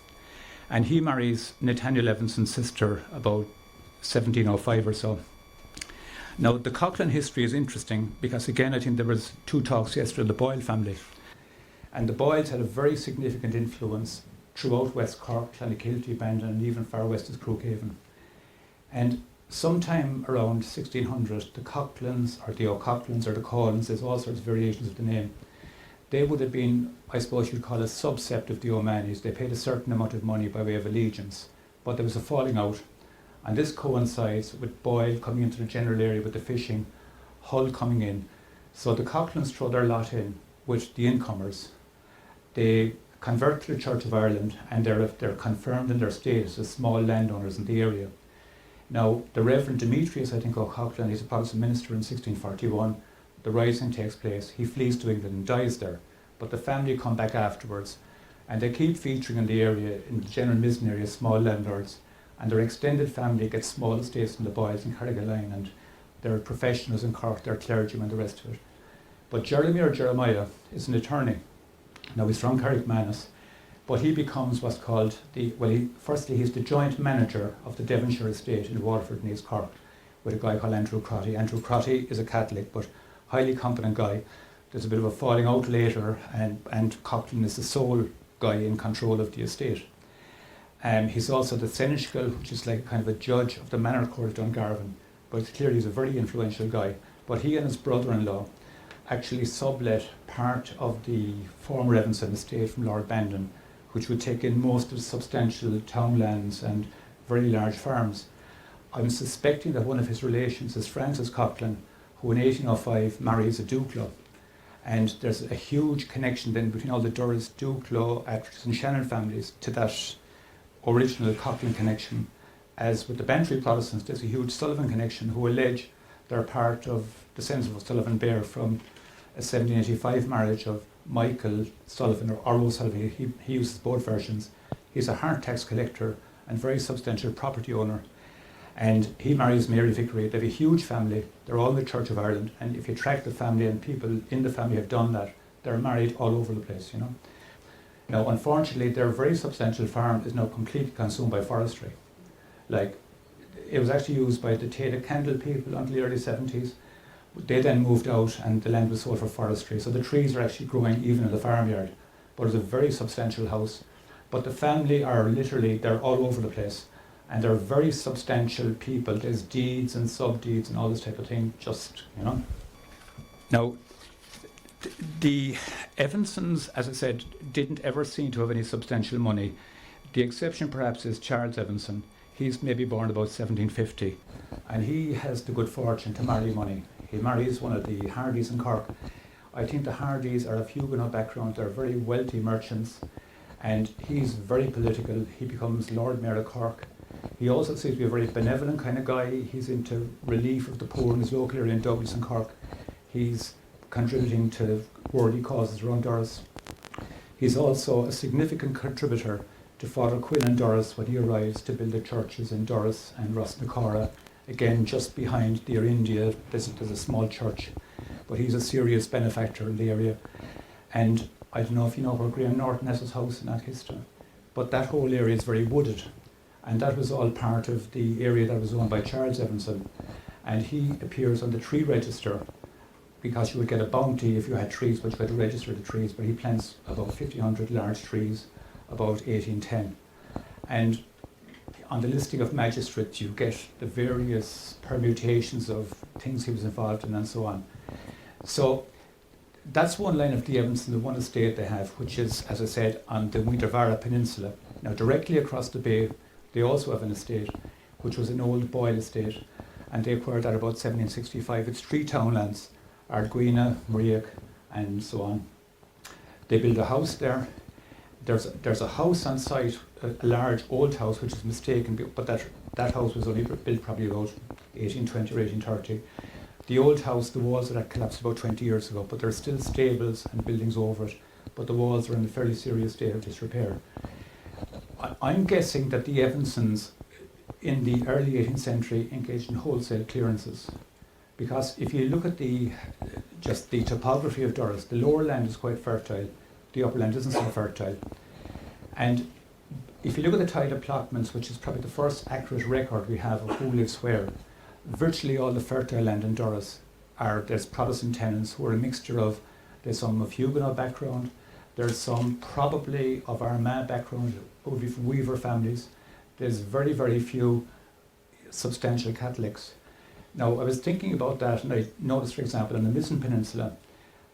And he marries Nathaniel Evanson's sister about 1705 or so. Now, the Coughlin history is interesting because, again, I think there was two talks yesterday of the Boyle family. And the Boyles had a very significant influence throughout West Cork, Clonakilty, Bandon, and even far west as Crookhaven. And sometime around 1600, the Coughlins, or the O'Coughlins, or the Collins, there's all sorts of variations of the name, they would have been, I suppose you'd call a subsept of the O'Mahonys. They paid a certain amount of money by way of allegiance, but there was a falling out. And this coincides with Boyle coming into the general area with the fishing, Hull coming in. So the Coughlins throw their lot in with the incomers. They convert to the Church of Ireland, and they're confirmed in their status as small landowners in the area. Now, the Reverend Demetrius, I think, O'Coughlin, he's a Protestant minister in 1641. The rising takes place. He flees to England and dies there. But the family come back afterwards, and they keep featuring in the area, in the general Mizen area, small landlords. And their extended family gets small estates in the Boyles and Carrigaline, and they're professionals in Cork, they're clergymen, the rest of it. But Jeremiah is an attorney. Now, he's from Carrickmannus, but he becomes what's called firstly he's the joint manager of the Devonshire estate in Waterford and East Cork with a guy called Andrew Crotty. Andrew Crotty is a Catholic, but highly competent guy. There's a bit of a falling out later, and Coughlin is the sole guy in control of the estate. He's also the Seneschal, which is like kind of a judge of the Manor Court of Dungarvan, but clearly he's a very influential guy. But he and his brother-in-law actually sublet part of the former Evanson estate from Lord Bandon, which would take in most of the substantial townlands and very large farms. I'm suspecting that one of his relations is Francis Coughlin, who in 1805 marries a Duclos. And there's a huge connection then between all the Durrus, Duclos, Atherton and Shannon families to that original Coughlin connection. As with the Bantry Protestants, there's a huge Sullivan connection who allege they're part of descendants of Sullivan Bear from a 1785 marriage of Michael Sullivan or O'Sullivan. He uses both versions. He's a hard tax collector and very substantial property owner. And he marries Mary Vickery. They have a huge family. They're all in the Church of Ireland. And if you track the family and people in the family have done that, they're married all over the place, you know. Now, unfortunately, their very substantial farm is now completely consumed by forestry. Like, it was actually used by the Taylor Candle people until the early 70s. They then moved out and the land was sold for forestry. So the trees are actually growing even in the farmyard. But it's a very substantial house. But the family are literally, they're all over the place. And they're very substantial people. There's deeds and sub-deeds and all this type of thing, just, you know. Now, the Evansons, as I said, didn't ever seem to have any substantial money. The exception perhaps is Charles Evanson. He's maybe born about 1750. And he has the good fortune to marry money. He marries one of the Hardys in Cork. I think the Hardys are of Huguenot background. They're very wealthy merchants. And he's very political. He becomes Lord Mayor of Cork. He also seems to be a very benevolent kind of guy. He's into relief of the poor in his local area in Douglas and Cork. He's contributing to worthy causes around Durrus. He's also a significant contributor to Father Quinn and Durrus when he arrives to build the churches in Durrus and Rossnacora. Again, just behind the Air India, there's a small church. But he's a serious benefactor in the area. And I don't know if you know where Graham Norton has his house in Atchester, but that whole area is very wooded. And that was all part of the area that was owned by Charles Evanson. And he appears on the tree register because you would get a bounty if you had trees, but you had to register the trees. But he plants about 1,500 large trees about 1810. And on the listing of magistrates, you get the various permutations of things he was involved in and so on. So that's one line of the Evanston, the one estate they have, which is, as I said, on the Muintervara Peninsula. Now, directly across the bay, they also have an estate, which was an old Boyle estate, and they acquired that about 1765. It's 3 townlands, Ardguina, Mariac, and so on. They build a house there. There's a house on site, a large old house, which is mistaken, but that house was only built probably about 1820 or 1830. The old house, the walls of that collapsed about 20 years ago, but there's still stables and buildings over it, but the walls are in a fairly serious state of disrepair. I'm guessing that the Evansons in the early 18th century engaged in wholesale clearances, because if you look at just the topography of Durrus, the lower land is quite fertile, the upper land isn't so fertile. And if you look at the title allotments, which is probably the first accurate record we have of who lives where, virtually all the fertile land in Durrus there's Protestant tenants who are a mixture of, there's some of Huguenot background, there's some probably of Armagh background, who would be from Weaver families. There's very, very few substantial Catholics. Now, I was thinking about that, and I noticed, for example, on the Mizen Peninsula,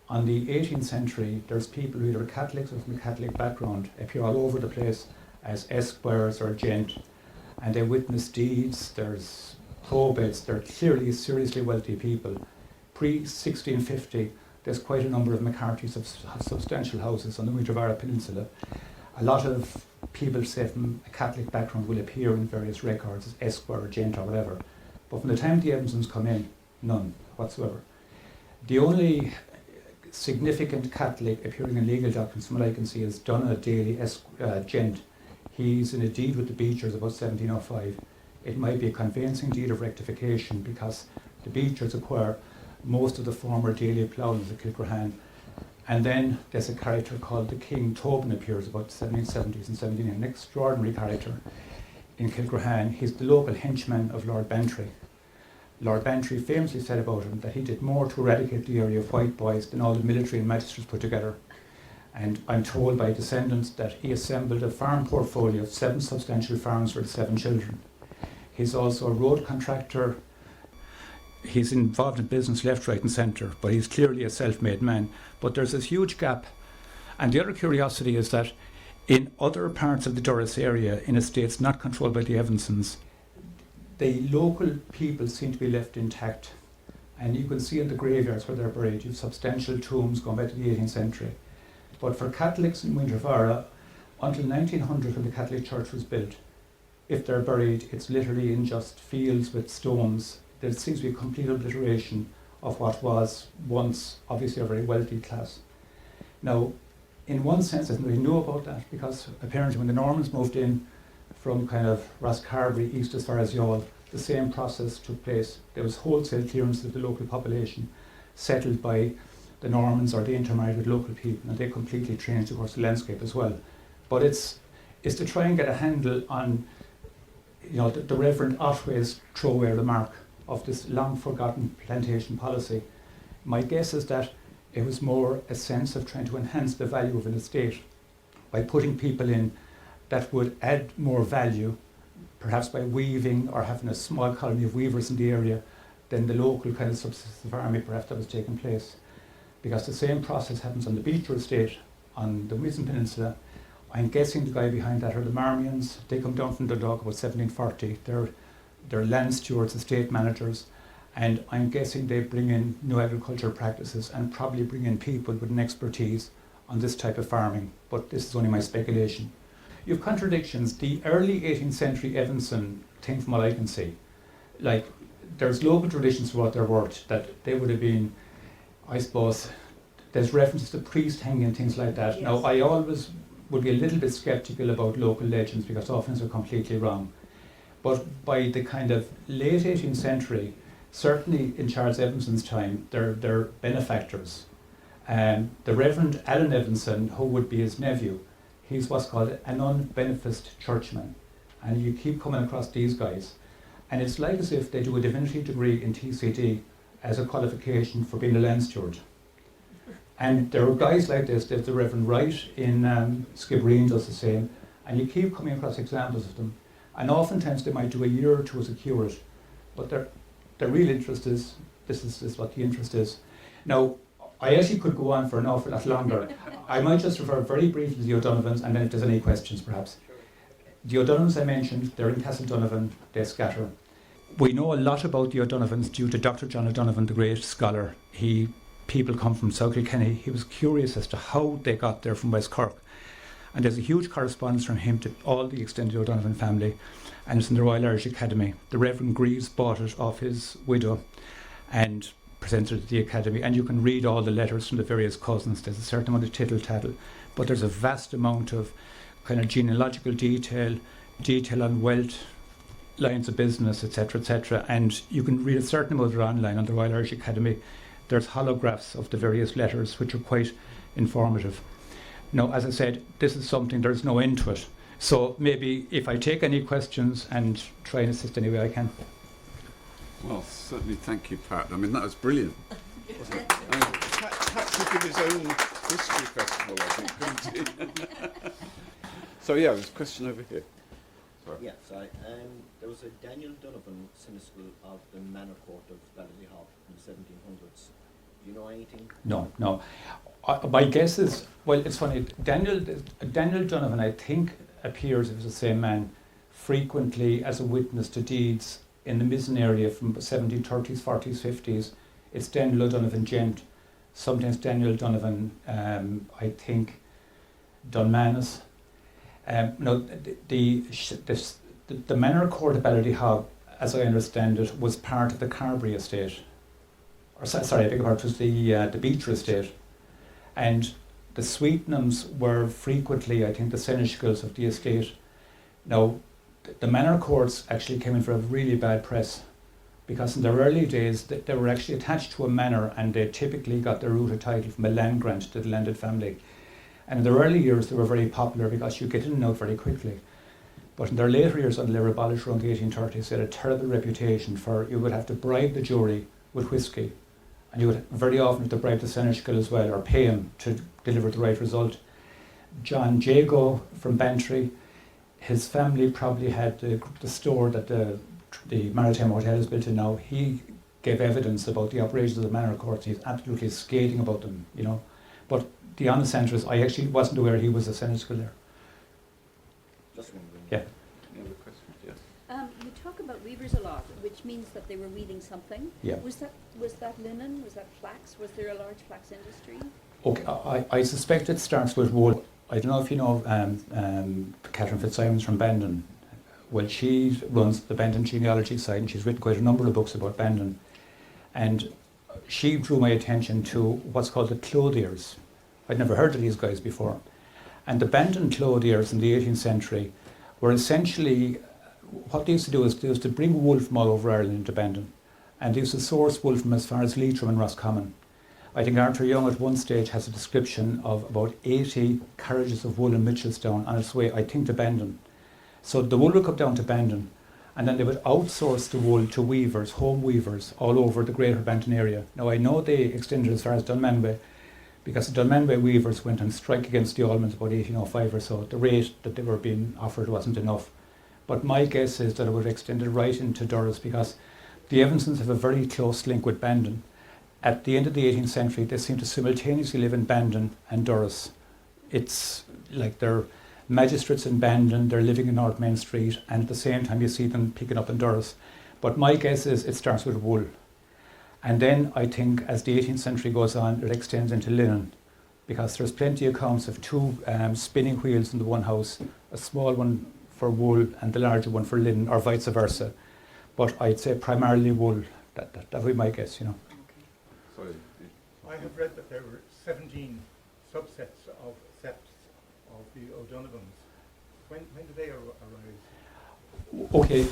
on the 18th century, there's people who either are Catholics or from a Catholic background appear all over the place as esquires or gent, and they witness deeds, there's probates, they're clearly seriously wealthy people. Pre-1650, there's quite a number of McCarthy's of substantial houses on the Muintervara Peninsula. A lot of people, say from a Catholic background, will appear in various records as esquire or gent or whatever. But from the time the Evansons come in, none whatsoever. The only significant Catholic appearing in legal documents, from what I can see, is Donagh Daly, gent. He's in a deed with the Beechers about 1705. It might be a conveyancing deed of rectification because the Beechers acquire most of the former Daly ploughlands of Kilcrohan. And then there's a character called the King Tobin appears about 1770s and 1780, an extraordinary character in Kilcrohan. He's the local henchman of Lord Bantry. Lord Bantry famously said about him that he did more to eradicate the area of white boys than all the military and magistrates put together. And I'm told by descendants that he assembled a farm portfolio of 7 substantial farms for the 7 children. He's also a road contractor. He's involved in business left, right and centre, but he's clearly a self-made man. But there's this huge gap. And the other curiosity is that In other parts of the Durrus area, in estates not controlled by the Evansons, the local people seem to be left intact. And you can see in the graveyards where they're buried, you have substantial tombs going back to the 18th century. But for Catholics in Muintervara, until 1900, when the Catholic Church was built, if they're buried, it's literally in just fields with stones. There seems to be a complete obliteration of what was once obviously a very wealthy class. Now, in one sense, I think we knew about that because apparently when the Normans moved in from kind of Rosscarbery east as far as Youghal, the same process took place. There was wholesale clearance of the local population settled by the Normans, or they intermarried with local people, and they completely changed, of course, the landscape as well. But it's to try and get a handle on, the Reverend Otway's throwaway remark of this long forgotten plantation policy. My guess is that it was more a sense of trying to enhance the value of an estate by putting people in that would add more value, perhaps by weaving or having a small colony of weavers in the area, than the local kind of subsistence farming perhaps that was taking place. Because the same process happens on the Beecher estate on the Wizen Peninsula. I'm guessing the guy behind that are the Marmions. They come down from Dundalk about 1740. They're land stewards, estate managers, and I'm guessing they bring in new agricultural practices and probably bring in people with an expertise on this type of farming. But this is only my speculation. You have contradictions. The early 18th century Evanson thing, from what I can see, like there's local traditions for what they're worth, that they would have been, I suppose, there's references to priest hanging and things like that. Yes. Now, I always would be a little bit sceptical about local legends because often they're completely wrong. But by the kind of late 18th century, certainly in Charles Evanson's time, they're benefactors. The Reverend Alan Evanson, who would be his nephew, he's what's called an unbeneficed churchman. And you keep coming across these guys. And it's like as if they do a divinity degree in TCD as a qualification for being a land steward. And there are guys like this. There's the Reverend Wright in Skibbereen does the same. And you keep coming across examples of them. And oftentimes they might do a year or two as a curate. But their real interest is, this is what the interest is. Now, I actually could go on for an awful lot longer. I might just refer very briefly to the O'Donovans, and then if there's any questions perhaps. The O'Donovans I mentioned, they're in Castledonovan, they scatter. We know a lot about the O'Donovans due to Dr. John O'Donovan, the great scholar. People come from South Kilkenny. He was curious as to how they got there from West Cork. And there's a huge correspondence from him to all the extended O'Donovan family, and it's in the Royal Irish Academy. The Reverend Greaves bought it off his widow and presented it to the Academy, and you can read all the letters from the various cousins. There's a certain amount of tittle-tattle, but there's a vast amount of kind of genealogical detail on wealth, lines of business, etc., and you can read a certain amount of it online on the Royal Irish Academy. There's holographs of the various letters, which are quite informative. Now, as I said, this is something, there's no end to it. So maybe if I take any questions and try and assist any way I can. Well, certainly thank you, Pat. I mean, that was brilliant. Wasn't it? Pat could give his own history festival, I think, couldn't he? So, yeah, there's a question over here. Sorry. Yeah, sorry. There was a Daniel Donovan seneschal of the Manor Court of Ballyhop in the 1700s. Do you know anything? No. My guess is, well, it's funny, Daniel Donovan, I think, appears, if it's the same man, frequently as a witness to deeds in the Mizzen area from 1730s, 40s, 50s. It's Daniel O'Donovan Gent, sometimes Daniel Donovan, I think, Dunmanus. No, the Manor Court of Ballyhop, as I understand it, was part of the Carberry estate. Or sorry, I beg your pardon, it was the Beecher estate. And the Sweetenhams were frequently, I think, the seneschals of the estate. Now, the manor courts actually came in for a really bad press because in their early days they were actually attached to a manor, and they typically got their root of title from a land grant to the landed family. And in their early years they were very popular because you get in and out very quickly. But in their later years, until they were abolished around the 1830s, they had a terrible reputation for, you would have to bribe the jury with whiskey. And you would very often have to bribe the seneschal as well, or pay him to deliver the right result. John Jago from Bantry, his family probably had the store that the Maritime Hotel is built in now. He gave evidence about the operations of the manor courts. He's absolutely scathing about them, you know. But the honest answer is, I actually wasn't aware he was a seneschal there. Just wondering. Yeah. Any other questions? Yes. You talk about weavers a lot, which means that they were weaving something. Yeah. Was that linen? Was that flax? Was there a large flax industry? Okay, I suspect it starts with wool. I don't know if you know Catherine Fitzsimons from Bandon. Well, she runs the Bandon genealogy site, and she's written quite a number of books about Bandon. And she drew my attention to what's called the clothiers. I'd never heard of these guys before. And the Bandon clothiers in the 18th century were essentially, what they used to do is they used to bring wool from all over Ireland into Bandon. And they used to source wool from as far as Leitrim and Roscommon. I think Arthur Young at one stage has a description of about 80 carriages of wool in Mitchelstown on its way, I think, to Bandon. So the wool would come down to Bandon, and then they would outsource the wool to weavers, home weavers, all over the greater Bandon area. Now I know they extended as far as Dunmanway, because the Dunmanway weavers went on strike against the Allmans about 1805 or so. The rate that they were being offered wasn't enough. But my guess is that it would have extended right into Durrus, because the Evansons have a very close link with Bandon. At the end of the 18th century, they seem to simultaneously live in Bandon and Durrus. It's like they're magistrates in Bandon, they're living in North Main Street, and at the same time you see them picking up in Durrus. But my guess is it starts with wool. And then I think as the 18th century goes on, it extends into linen, because there's plenty of accounts of two spinning wheels in the one house, a small one for wool and the larger one for linen, or vice versa. But I'd say primarily wool. That would be my guess, you know. Sorry. I have read that there were 17 subsets of septs of the O'Donovans. When did they arise? Okay,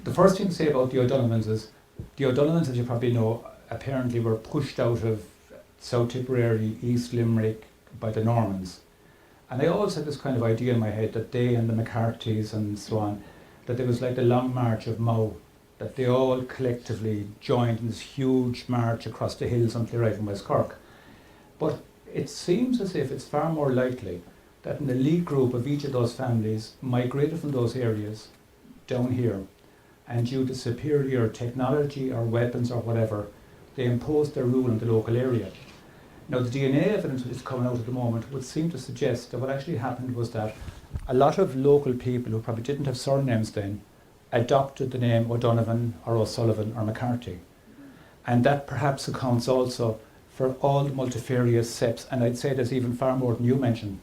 the first thing to say about the O'Donovans is, the O'Donovans, as you probably know, apparently were pushed out of South Tipperary, East Limerick by the Normans. And I always had this kind of idea in my head that they and the McCarthys and so on, that there was like the Long March of Mow, that they all collectively joined in this huge march across the hills until they arrived in West Cork. But it seems as if it's far more likely that an elite group of each of those families migrated from those areas down here, and due to superior technology or weapons or whatever, they imposed their rule in the local area. Now the DNA evidence which is coming out at the moment would seem to suggest that what actually happened was that a lot of local people who probably didn't have surnames then adopted the name O'Donovan or O'Sullivan or McCarthy. And that perhaps accounts also for all the multifarious septs, and I'd say there's even far more than you mentioned.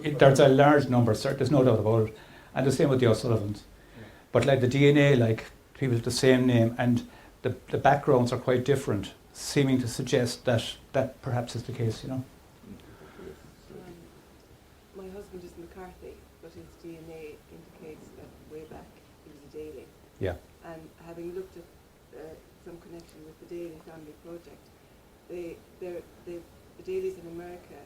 There's a large number, there's no doubt about it. And the same with the O'Sullivans. Yeah. But like the DNA, like people with the same name, and the backgrounds are quite different, seeming to suggest that that perhaps is the case, you know. My husband is McCarthy, but his DNA indicates that way back he was a Daly. Yeah. And having looked at some connection with the Daly Family Project, the Dalys in America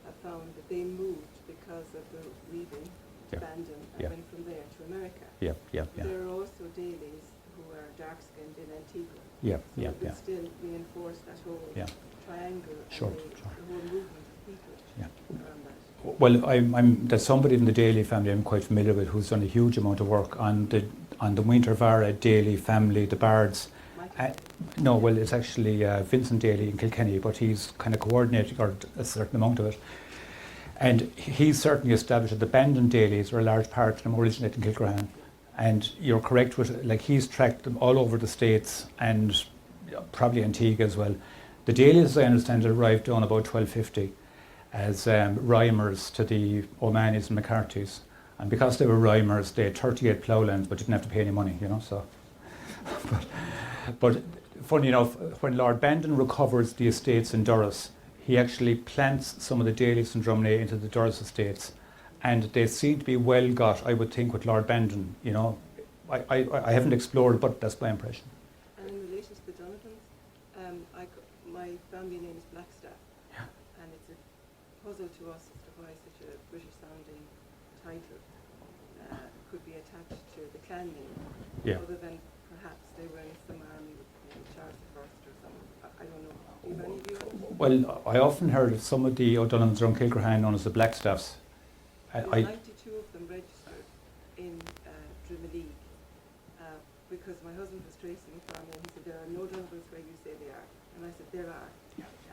have found that they moved because of the weaving to Yeah. Bandon and Yeah. went from there to America. Yeah. There are also Dalys who are dark-skinned in Antigua. Yeah. So it would still reinforce that whole triangle Sure, and sure. the whole movement of people Yeah. around that. Well, there's somebody in the Daly family I'm quite familiar with who's done a huge amount of work on the Muintervara Daly family, the Bards. No, well, it's actually Vincent Daly in Kilkenny, but he's kind of coordinating or a certain amount of it. And he's certainly established that the Bandon Dalys were a large part of them originated in Kilcrehan. And you're correct with it, like he's tracked them all over the States and probably Antigua as well. The Dalys, as I understand it, arrived down about 1250 as rhymers to the O'Mahonys and McCarthys. And because they were rhymers, they had 38 ploughlands but didn't have to pay any money, you know, so. But funny enough, when Lord Bandon recovers the estates in Durrus, he actually plants some of the Dalys and Drumnay into the Durrus estates, and they seem to be well got, I would think, with Lord Bandon, you know. I haven't explored, but that's my impression. And in relation to the Donovans, my family name is Blackstaff, and it's a puzzle to us as to why such a British-sounding title could be attached to the clan name, other than perhaps they were in some army with Charles I or something. I don't know. Do you have any view on it? Well, I often heard of some of the O'Donovans around Kilcrehan known as the Blackstaffs. There are 92 of them registered in Drimoleague, because my husband was tracing it for me, and he said, there are no Donovans where you say they are. And I said, there are.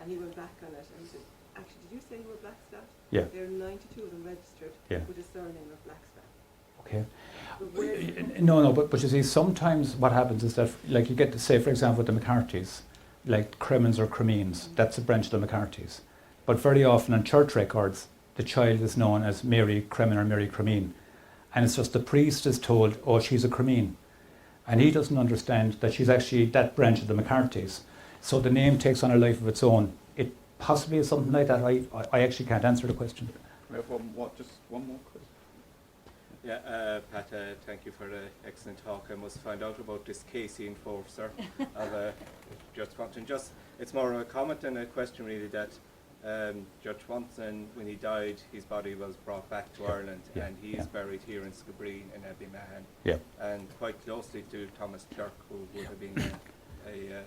And he went back on it, and he said, actually, did you say you were Blackstaff? Yeah. There are 92 of them registered Yeah. with a surname of Blackstaff. Okay. But where, No, but you see, sometimes what happens is that, like, you get to say, for example, with the McCartys, like Cremins or Cremines, that's a branch of the McCartys. But very often on church records, the child is known as Mary Cremin or Mary Cremine. And it's just the priest is told, oh, she's a Cremine. And he doesn't understand that she's actually that branch of the McCartys. So the name takes on a life of its own. It possibly is something like that. I actually can't answer the question. We have just one more question. Yeah, Pat, thank you for the excellent talk. I must find out about this Casey enforcer of Judge Swanton. It's more of a comment than a question really, that Judge Swanton, when he died, his body was brought back to Ireland, and he is buried here in Skibbereen in Abbeymahan, and quite closely to Thomas Clark, who would have been a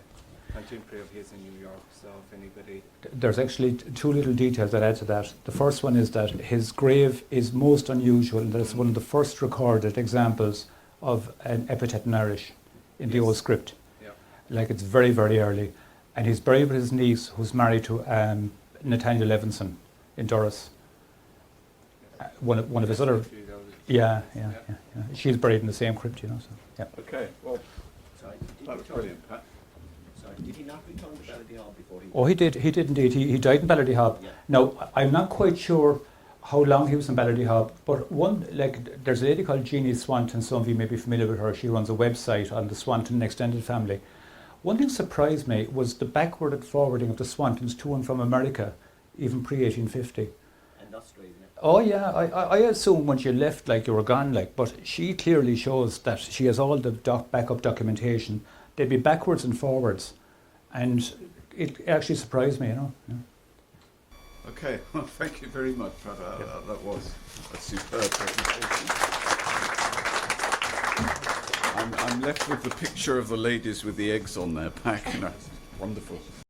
contemporary of his in New York. So if anybody... There's actually two little details that add to that. The first one is that his grave is most unusual, and that it's one of the first recorded examples of an epithet in Irish in the old script. Yeah. Like, it's very, very early. And he's buried with his niece, who's married to Nathaniel Levinson in Durrus. One of his other... Yeah. She's buried in the same crypt, you know. So, yeah. Okay, well, Sorry, that was brilliant, Pat. Sorry, did he not return to Ballydehob before he... Oh, he did indeed. He died in Ballydehob. Yeah. Now, I'm not quite sure how long he was in Ballydehob, but there's a lady called Jeannie Swanton, some of you may be familiar with her. She runs a website on the Swanton extended family. One thing surprised me was the backward and forwarding of the Swantons to and from America, even pre-1850. And Australia. Oh yeah, I assume when she left, like, you were gone, like, but she clearly shows that she has all the backup documentation. They'd be backwards and forwards, and it actually surprised me, you know. Yeah. Okay, well, thank you very much, Pat. That was a superb presentation. I'm left with the picture of the ladies with the eggs on their back. You know, wonderful.